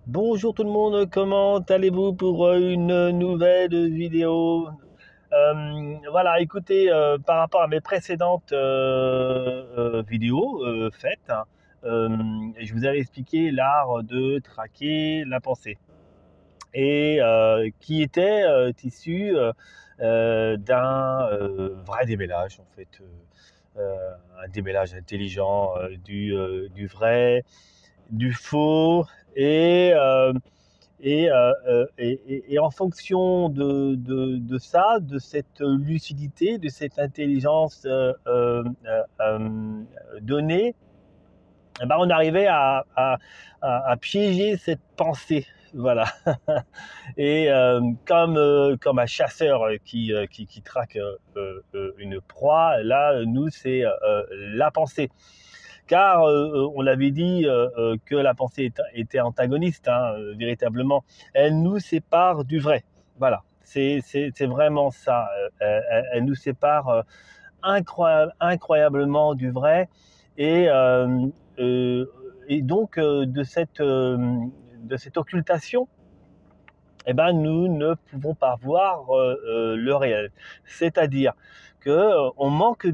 Bonjour tout le monde, comment allez-vous pour une nouvelle vidéo? Voilà, écoutez, par rapport à mes précédentes vidéos faites, hein, je vous avais expliqué l'art de traquer la pensée et qui était issu d'un vrai démêlage en fait, un démêlage intelligent du vrai, du faux et et en fonction de ça, de cette lucidité, de cette intelligence donnée, eh ben, on arrivait à piéger cette pensée. Voilà. Et comme un chasseur qui traque une proie, là, nous, c'est la pensée. Car on l'avait dit que la pensée était antagoniste, hein, véritablement. Elle nous sépare du vrai. Voilà, c'est vraiment ça. Elle nous sépare incroyablement du vrai. Et, euh, euh, et donc de cette occultation, eh ben, nous ne pouvons pas voir le réel. C'est-à-dire que on manque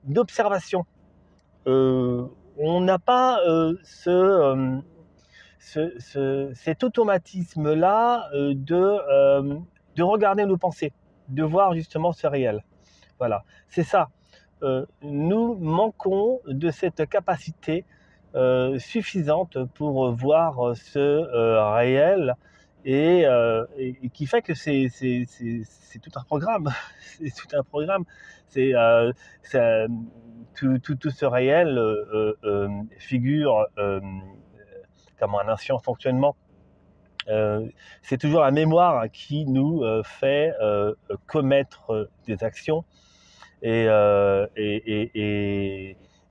d'observation. On n'a pas cet automatisme-là de regarder nos pensées, de voir justement ce réel. Voilà, c'est ça. Nous manquons de cette capacité suffisante pour voir ce réel et qui fait que c'est tout un programme. C'est tout un programme. C'est ça- tout ce réel figure comme un ancien fonctionnement. C'est toujours la mémoire qui nous fait commettre des actions et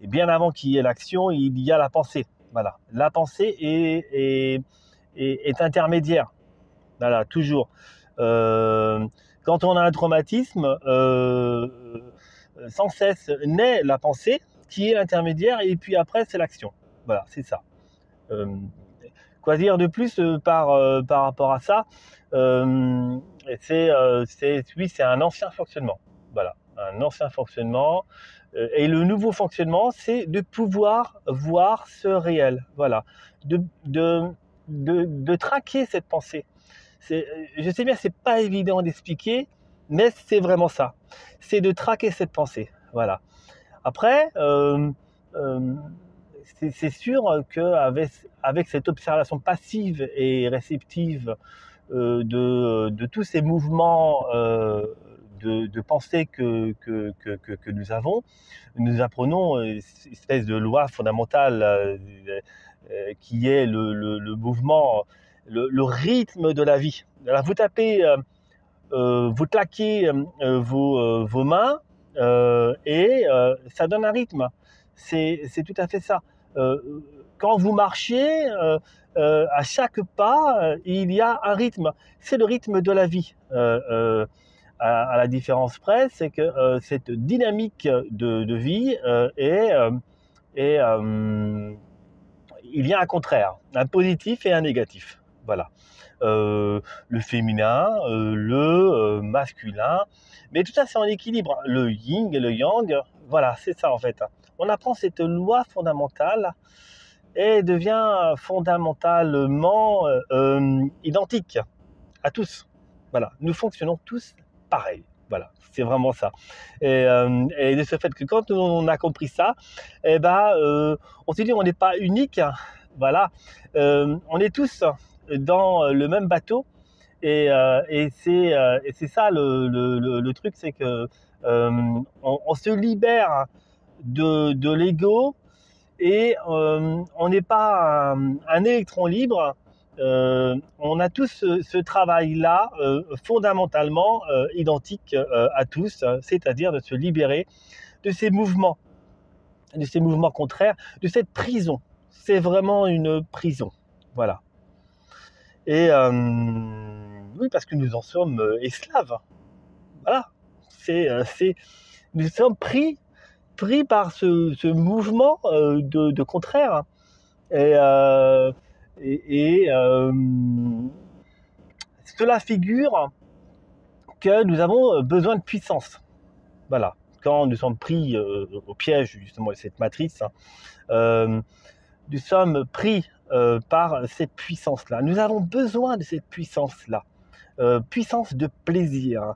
bien avant qu'il y ait l'action, il y a la pensée. Voilà. La pensée est intermédiaire. Voilà, toujours. Euh, Quand on a un traumatisme, sans cesse naît la pensée qui est l'intermédiaire et puis après c'est l'action. Voilà, c'est ça. Euh, Quoi dire de plus par rapport à ça? euh, Oui, c'est un ancien fonctionnement. Voilà, un ancien fonctionnement. Et le nouveau fonctionnement, c'est de pouvoir voir ce réel. Voilà, de, de, de traquer cette pensée. Je sais bien, c'est pas évident d'expliquer, mais c'est vraiment ça. C'est de traquer cette pensée. Voilà. Après, euh, c'est sûr qu'avec avec cette observation passive et réceptive de tous ces mouvements de pensée que nous avons, nous apprenons une espèce de loi fondamentale qui est le mouvement, le rythme de la vie. Alors vous tapez, vous claquez vos mains ça donne un rythme. C'est tout à fait ça. Euh, Quand vous marchez, à chaque pas, il y a un rythme. C'est le rythme de la vie. À la différence près, c'est que cette dynamique de vie est il y a un contraire, un positif et un négatif. Voilà. Le féminin, le masculin, mais tout ça c'est en équilibre. Le yin et le yang, voilà, c'est ça en fait. On apprend cette loi fondamentale et devient fondamentalement identique à tous. Voilà, nous fonctionnons tous pareil. Voilà, c'est vraiment ça. Et de ce fait que quand on a compris ça, eh ben, on se dit on n'est pas unique. Voilà, on est tous dans le même bateau et c'est ça le truc, c'est que on se libère de l'ego et on n'est pas un électron libre. On a tous ce travail-là fondamentalement identique à tous, c'est-à-dire de se libérer de ces mouvements contraires, de cette prison. C'est vraiment une prison. Voilà. Et oui, parce que nous en sommes esclaves. Voilà. C'est, nous sommes pris par ce mouvement de contraire. Et, cela figure que nous avons besoin de puissance. Voilà. Quand nous sommes pris au piège justement de cette matrice, nous sommes pris par cette puissance-là. Nous avons besoin de cette puissance-là. Puissance de plaisir,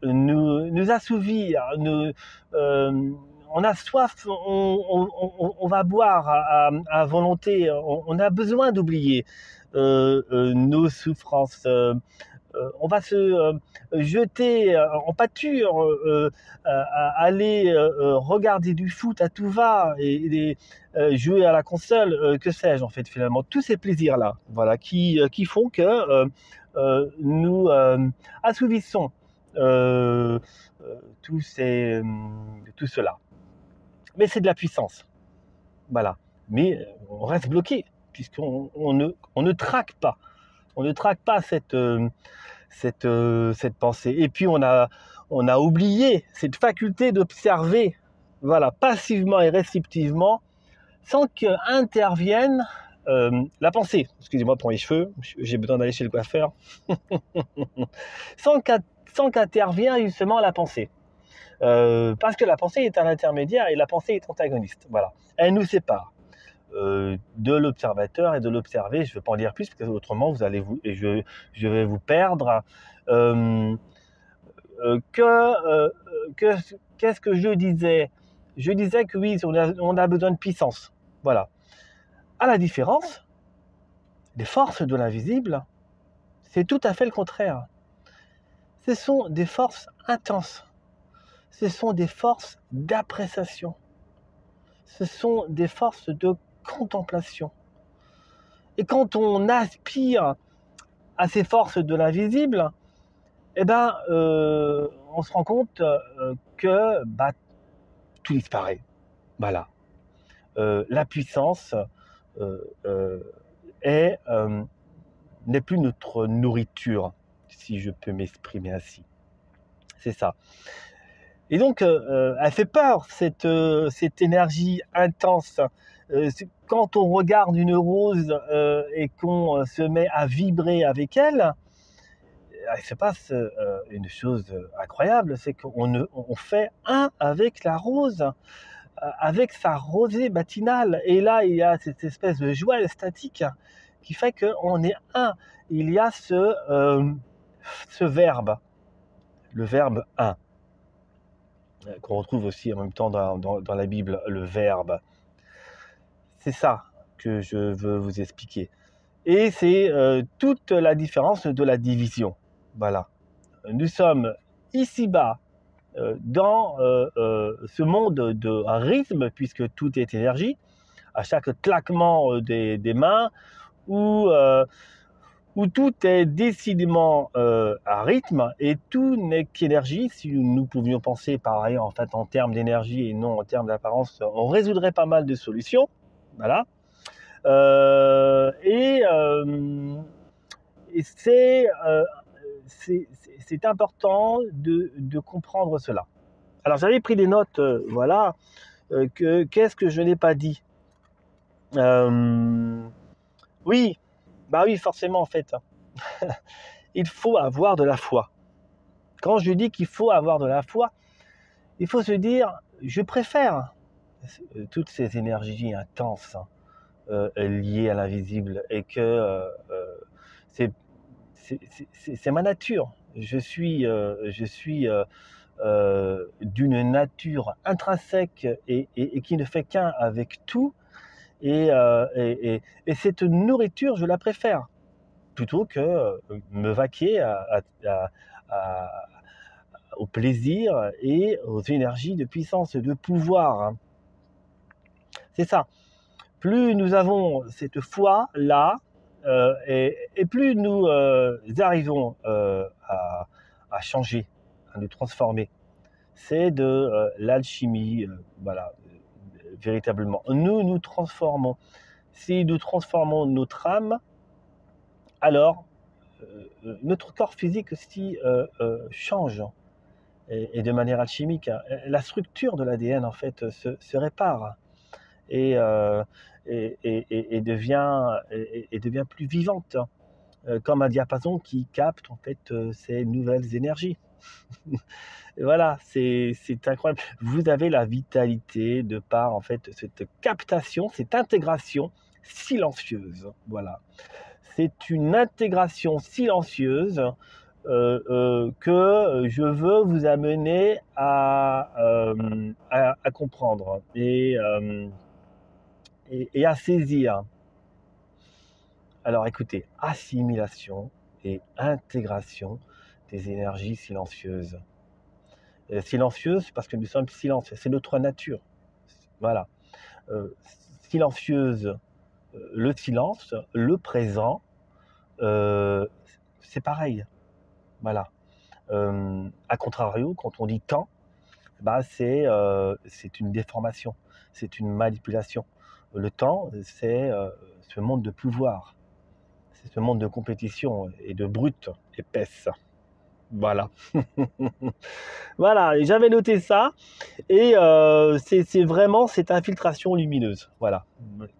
nous assouvir, on a soif, on va boire à volonté, on a besoin d'oublier nos souffrances, on va se jeter en pâture, aller regarder du foot à tout va et jouer à la console, que sais-je en fait finalement, tous ces plaisirs-là, voilà, qui font que nous assouvissons tout cela. Mais c'est de la puissance, voilà. Mais on reste bloqué puisqu'on ne traque pas. On ne traque pas cette pensée. Et puis on a oublié cette faculté d'observer, voilà, passivement et réceptivement, sans qu'intervienne la pensée. Excusez-moi pour les cheveux, j'ai besoin d'aller chez le coiffeur. sans qu'intervienne justement la pensée. Parce que la pensée est un intermédiaire et la pensée est antagoniste. Voilà. Elle nous sépare de l'observateur et de l'observé. Je ne vais pas en dire plus, parce que autrement je vais vous perdre. Qu'est-ce que je disais? Je disais que oui, on a besoin de puissance. Voilà. À la différence des forces de l'invisible, c'est tout à fait le contraire. Ce sont des forces intenses. Ce sont des forces d'appréciation. Ce sont des forces de contemplation. Et quand on aspire à ces forces de l'invisible, eh ben, on se rend compte que tout disparaît. Voilà. La puissance n'est plus notre nourriture, si je peux m'exprimer ainsi. C'est ça. Et donc, elle fait peur, cette énergie intense. Quand on regarde une rose et qu'on se met à vibrer avec elle, il se passe une chose incroyable, c'est qu'on fait un avec la rose, avec sa rosée matinale. Et là, il y a cette espèce de joie statique qui fait qu'on est un. Il y a ce verbe, le verbe un, qu'on retrouve aussi en même temps dans la Bible, le verbe. C'est ça que je veux vous expliquer. Et c'est toute la différence de la division. Voilà. Nous sommes ici-bas dans ce monde de rythme, puisque tout est énergie, à chaque claquement des mains, où tout est décidément à rythme, et tout n'est qu'énergie. Si nous pouvions penser pareil en fait en termes d'énergie et non en termes d'apparence, on résoudrait pas mal de solutions. Voilà. Et c'est important de comprendre cela. Alors j'avais pris des notes, voilà, qu'est-ce que je n'ai pas dit? Oui, oui, forcément en fait. Il faut avoir de la foi. Quand je dis qu'il faut avoir de la foi, il faut se dire, je préfère toutes ces énergies intenses liées à l'invisible, et que c'est ma nature. Je suis d'une nature intrinsèque et qui ne fait qu'un avec tout. Et cette nourriture, je la préfère, plutôt que me vaquer au plaisir et aux énergies de puissance, de pouvoir. C'est ça. Plus nous avons cette foi-là, et plus nous arrivons à changer, à nous transformer. C'est de l'alchimie, voilà, véritablement. Nous transformons. Si nous transformons notre âme, alors notre corps physique aussi change, et de manière alchimique. La structure de l'ADN en fait se répare. et devient plus vivante, comme un diapason qui capte en fait ces nouvelles énergies. Et voilà, c'est incroyable. Vous avez la vitalité de par en fait cette captation, cette intégration silencieuse. Voilà, c'est une intégration silencieuse que je veux vous amener à comprendre et à saisir. Alors écoutez, assimilation et intégration des énergies silencieuses. Silencieuse parce que nous sommes silencieux, c'est notre nature. Voilà. Silencieuse, le silence, le présent, c'est pareil. Voilà. A contrario, quand on dit temps, bah c'est une déformation, c'est une manipulation. Le temps, c'est ce monde de pouvoir, c'est ce monde de compétition et de brute épaisse. Voilà. Voilà, j'avais noté ça, et c'est vraiment cette infiltration lumineuse, voilà,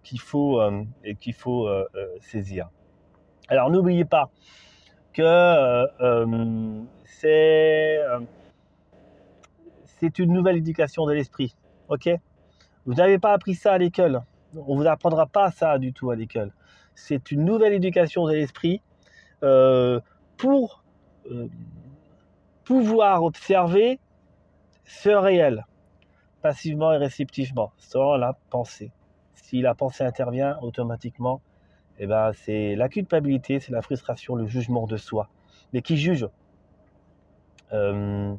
qu'il faut saisir. Alors n'oubliez pas que c'est une nouvelle éducation de l'esprit, ok? Vous n'avez pas appris ça à l'école, on vous apprendra pas ça du tout à l'école. C'est une nouvelle éducation de l'esprit pour pouvoir observer ce réel, passivement et réceptivement, sans la pensée. Si la pensée intervient automatiquement, eh ben, c'est la culpabilité, c'est la frustration, le jugement de soi. Mais qui juge? Il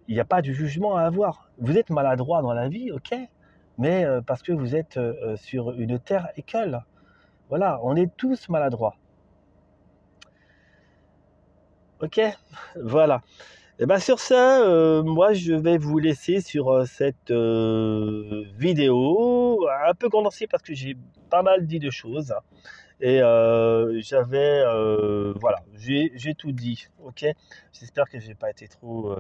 n'y a pas de jugement à avoir. Vous êtes maladroit dans la vie, ok, mais parce que vous êtes sur une terre école. Voilà, on est tous maladroits. Ok, voilà. Et ben sur ça, moi je vais vous laisser sur cette vidéo un peu condensée parce que j'ai pas mal dit de choses, et voilà, j'ai tout dit. Ok, j'espère que j'ai pas été trop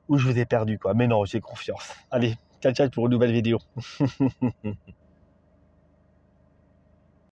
où je vous ai perdu quoi. Mais non, j'ai confiance. Allez, ciao ciao pour une nouvelle vidéo.